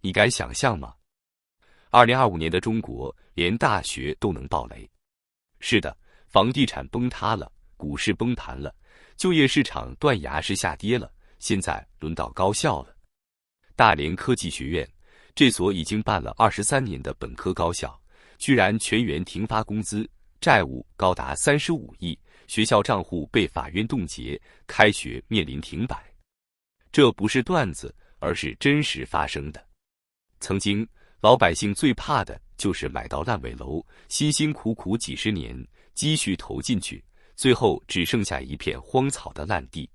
你敢想象吗？2025年的中国，连大学都能爆雷。是的，房地产崩塌了，股市崩盘了，就业市场断崖式下跌了，现在轮到高校了。大连科技学院，这所已经办了23年的本科高校，居然全员停发工资，债务高达35亿，学校账户被法院冻结，开学面临停摆。这不是段子，而是真实发生的。曾经，老百姓最怕的就是买到烂尾楼，辛辛苦苦几十年积蓄投进去，最后只剩下一片荒草的烂地。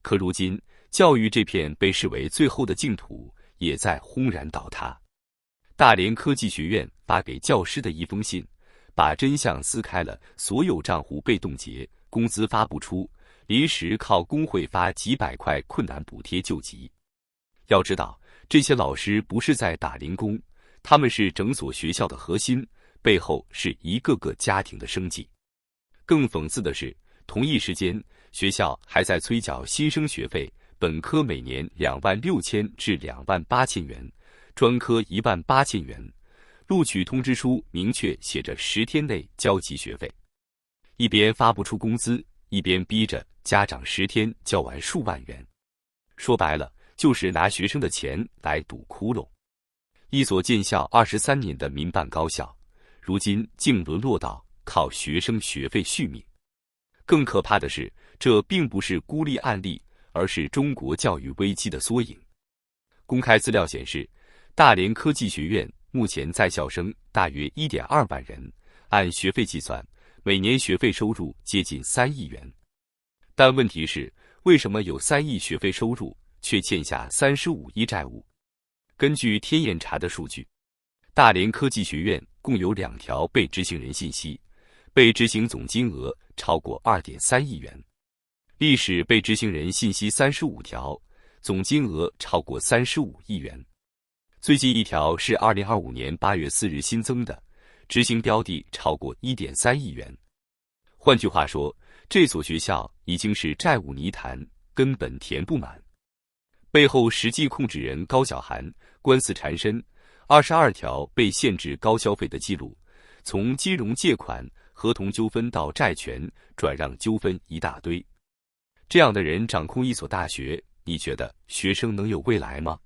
可如今，教育这片被视为最后的净土，也在轰然倒塌。大连科技学院发给教师的一封信，把真相撕开了：所有账户被冻结，工资发不出，临时靠工会发几百块困难补贴救急。要知道，这些老师不是在打零工，他们是整所学校的核心，背后是一个个家庭的生计。更讽刺的是，同一时间，学校还在催缴新生学费，本科每年26000至28000元，专科18000元。录取通知书明确写着10天内交齐学费，一边发不出工资，一边逼着家长10天交完数万元。说白了，就是拿学生的钱来堵窟窿。一所建校23年的民办高校，如今竟沦落到靠学生学费续命。更可怕的是，这并不是孤立案例，而是中国教育危机的缩影。公开资料显示，大连科技学院目前在校生大约1.2万人，按学费计算，每年学费收入接近3亿元。但问题是，为什么有3亿学费收入，却欠下35亿债务？根据天眼查的数据，大连科技学院共有2条被执行人信息，被执行总金额超过2.3亿元。历史被执行人信息35条，总金额超过35亿元。最近一条是2025年8月4日新增的，执行标的超过1.3亿元。换句话说，这所学校已经是债务泥潭，根本填不满。背后实际控制人高晓涵官司缠身，22条被限制高消费的记录，从金融借款、合同纠纷到债权转让纠纷一大堆。这样的人掌控一所大学，你觉得学生能有未来吗？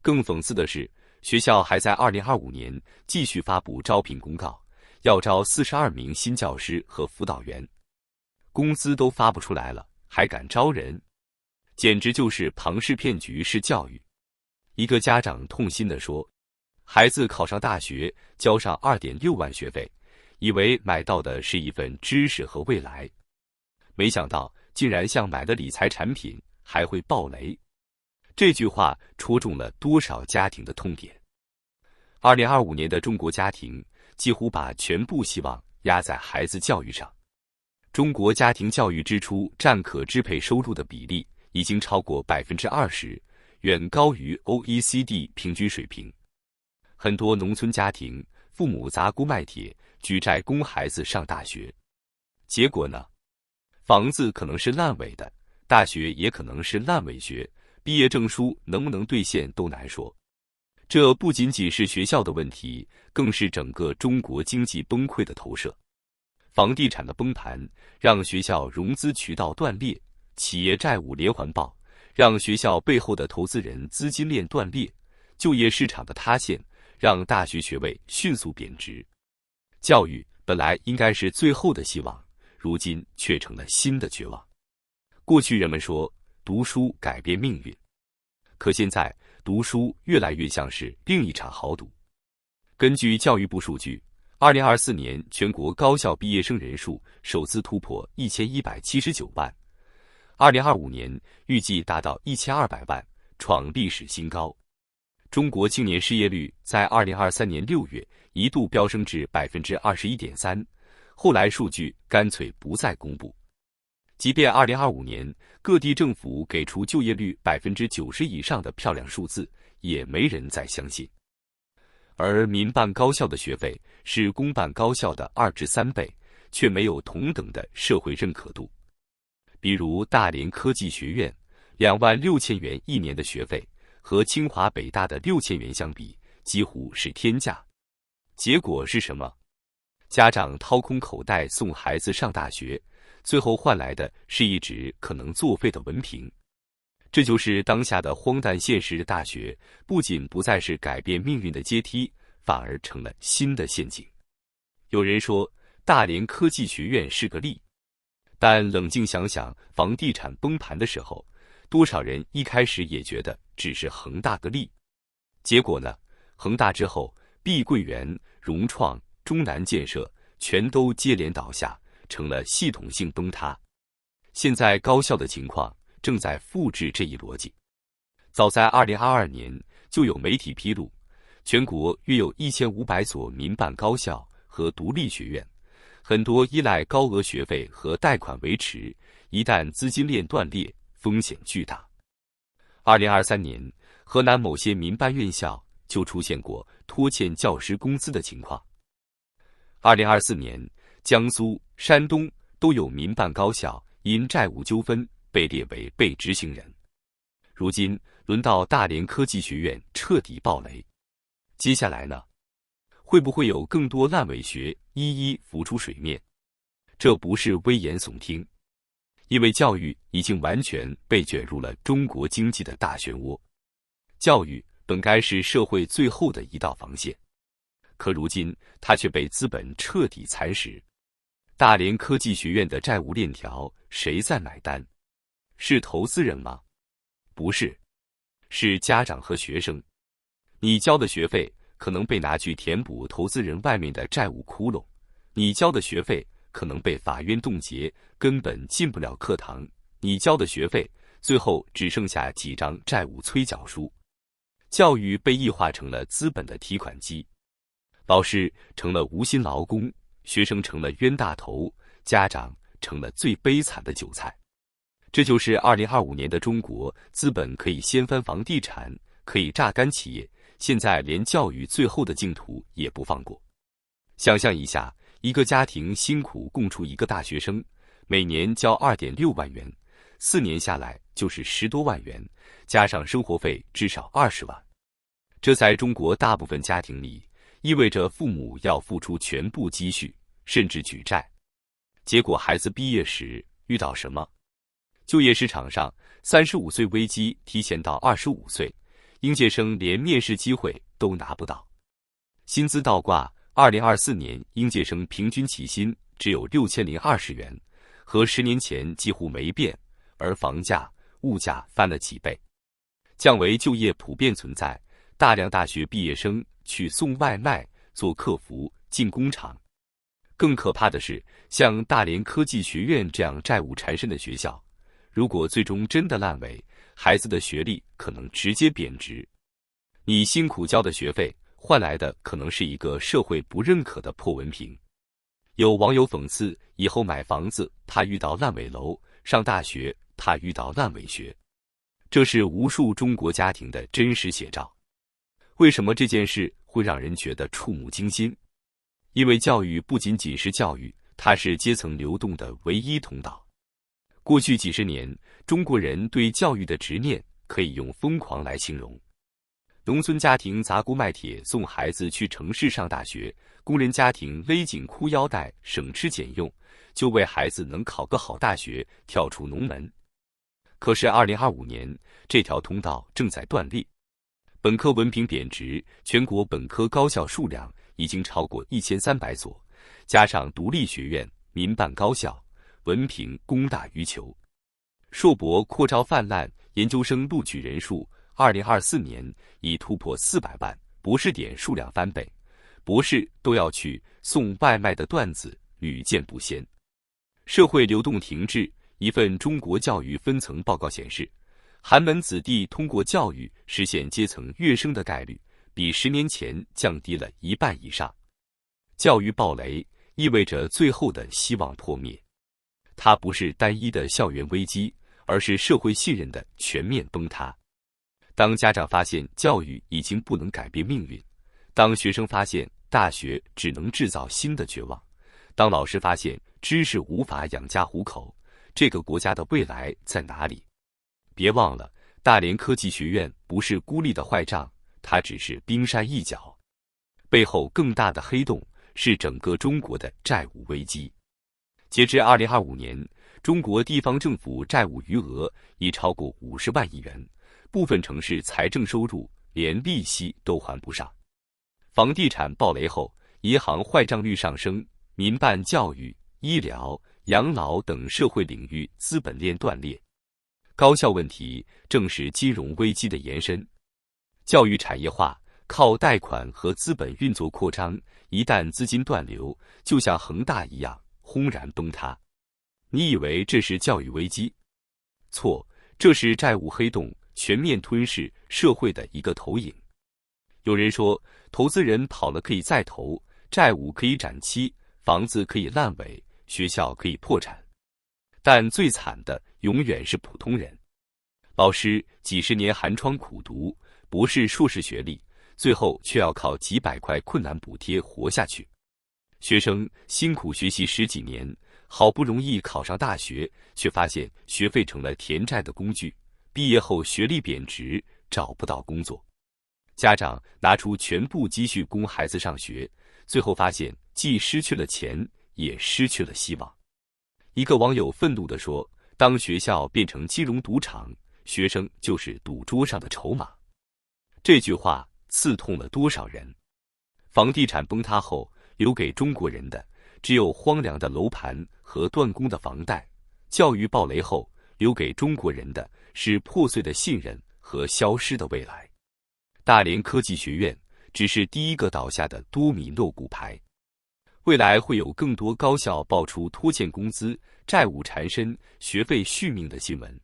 更讽刺的是，学校还在2025年继续发布招聘公告，要招42名新教师和辅导员，工资都发不出来了，还敢招人？简直就是庞氏骗局式教育。一个家长痛心地说，孩子考上大学，交上2.6万学费，以为买到的是一份知识和未来，没想到竟然像买了理财产品，还会爆雷。这句话戳中了多少家庭的痛点。2025年的中国家庭几乎把全部希望压在孩子教育上。中国家庭教育支出占可支配收入的比例已经超过20%，远高于 OECD 平均水平。很多农村家庭，父母砸锅卖铁，举债供孩子上大学。结果呢？房子可能是烂尾的，大学也可能是烂尾学，毕业证书能不能兑现都难说。这不仅仅是学校的问题，更是整个中国经济崩溃的投射。房地产的崩盘让学校融资渠道断裂，企业债务连环爆让学校背后的投资人资金链断裂，就业市场的塌陷让大学学位迅速贬值。教育本来应该是最后的希望，如今却成了新的绝望。过去人们说读书改变命运，可现在读书越来越像是另一场豪赌。根据教育部数据，2024年全国高校毕业生人数首次突破1179万，2025年预计达到1200万，创历史新高。中国青年失业率在2023年6月一度飙升至 21.3%， 后来数据干脆不再公布。即便2025年各地政府给出就业率 90% 以上的漂亮数字，也没人再相信。而民办高校的学费是公办高校的2至3倍，却没有同等的社会认可度。比如大连科技学院，26000元一年的学费，和清华北大的6000元相比，几乎是天价。结果是什么？家长掏空口袋送孩子上大学，最后换来的是一纸可能作废的文凭。这就是当下的荒诞现实。大学不仅不再是改变命运的阶梯，反而成了新的陷阱。有人说大连科技学院是个例，但冷静想想，房地产崩盘的时候，多少人一开始也觉得只是恒大个例。结果呢？恒大之后，碧桂园、融创、中南建设全都接连倒下，成了系统性崩塌。现在高校的情况正在复制这一逻辑。早在2022年，就有媒体披露，全国约有1500所民办高校和独立学院，很多依赖高额学费和贷款维持，一旦资金链断裂，风险巨大。2023年，河南某些民办院校就出现过拖欠教师工资的情况。2024年，江苏、山东都有民办高校因债务纠纷被列为被执行人。如今轮到大连科技学院彻底爆雷，接下来呢？会不会有更多烂尾学一一浮出水面？这不是危言耸听，因为教育已经完全被卷入了中国经济的大漩涡。教育本该是社会最后的一道防线，可如今它却被资本彻底蚕食。大连科技学院的债务链条，谁在买单？是投资人吗？不是，是家长和学生。你交的学费可能被拿去填补投资人外面的债务窟窿，你交的学费可能被法院冻结，根本进不了课堂。你交的学费最后只剩下几张债务催缴书。教育被异化成了资本的提款机，老师成了无心劳工，学生成了冤大头，家长成了最悲惨的韭菜。这就是2025年的中国，资本可以掀翻房地产，可以榨干企业，现在连教育最后的净土也不放过。想象一下，一个家庭辛苦供出一个大学生，每年交2.6万元，4年下来就是10多万元，加上生活费至少20万。这在中国大部分家庭里，意味着父母要付出全部积蓄，甚至举债。结果孩子毕业时遇到什么？就业市场上，35岁危机提前到25岁，应届生连面试机会都拿不到。薪资倒挂，2024年应届生平均起薪只有6020元，和10年前几乎没变，而房价、物价翻了几倍。降维就业普遍存在，大量大学毕业生去送外卖、做客服、进工厂。更可怕的是，像大连科技学院这样债务缠身的学校，如果最终真的烂尾，孩子的学历可能直接贬值。你辛苦交的学费，换来的可能是一个社会不认可的破文凭。有网友讽刺，以后买房子怕遇到烂尾楼，上大学怕遇到烂尾学。这是无数中国家庭的真实写照。为什么这件事会让人觉得触目惊心？因为教育不仅仅是教育，它是阶层流动的唯一通道。过去几十年，中国人对教育的执念可以用疯狂来形容。农村家庭砸锅卖铁送孩子去城市上大学，工人家庭勒紧裤腰带省吃俭用，就为孩子能考个好大学跳出农门。可是2025年，这条通道正在断裂。本科文凭贬值，全国本科高校数量已经超过1300所，加上独立学院、民办高校，文凭供大于求。硕博扩招泛滥，研究生录取人数2024年已突破400万，博士点数量翻倍，博士都要去送外卖的段子屡见不鲜。社会流动停滞，一份中国教育分层报告显示，寒门子弟通过教育实现阶层跃升的概率，比10年前降低了1半以上。教育暴雷意味着最后的希望破灭，它不是单一的校园危机，而是社会信任的全面崩塌。当家长发现教育已经不能改变命运，当学生发现大学只能制造新的绝望，当老师发现知识无法养家糊口，这个国家的未来在哪里？别忘了，大连科技学院不是孤立的坏账，它只是冰山一角，背后更大的黑洞是整个中国的债务危机。截至2025年，中国地方政府债务余额已超过50万亿元，部分城市财政收入连利息都还不上。房地产暴雷后，银行坏账率上升，民办教育、医疗、养老等社会领域资本链断裂。高校问题正是金融危机的延伸。教育产业化靠贷款和资本运作扩张，一旦资金断流，就像恒大一样轰然崩塌。你以为这是教育危机？错，这是债务黑洞全面吞噬社会的一个投影。有人说，投资人跑了可以再投，债务可以展期，房子可以烂尾，学校可以破产。但最惨的永远是普通人。老师几十年寒窗苦读，博士硕士学历，最后却要靠几百块困难补贴活下去。学生辛苦学习10几年，好不容易考上大学，却发现学费成了填债的工具，毕业后学历贬值，找不到工作。家长拿出全部积蓄供孩子上学，最后发现既失去了钱，也失去了希望。一个网友愤怒地说，当学校变成金融赌场，学生就是赌桌上的筹码。这句话刺痛了多少人？房地产崩塌后，留给中国人的只有荒凉的楼盘和断供的房贷；教育暴雷后，留给中国人的是破碎的信任和消失的未来。大连科技学院只是第一个倒下的多米诺骨牌。未来会有更多高校爆出拖欠工资、债务缠身、学费续命的新闻。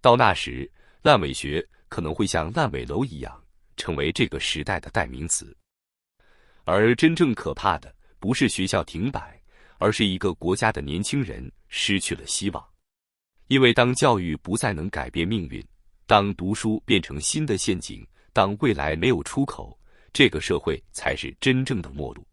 到那时，烂尾学可能会像烂尾楼一样，成为这个时代的代名词。而真正可怕的，不是学校停摆，而是一个国家的年轻人失去了希望。因为当教育不再能改变命运，当读书变成新的陷阱，当未来没有出口，这个社会才是真正的末路。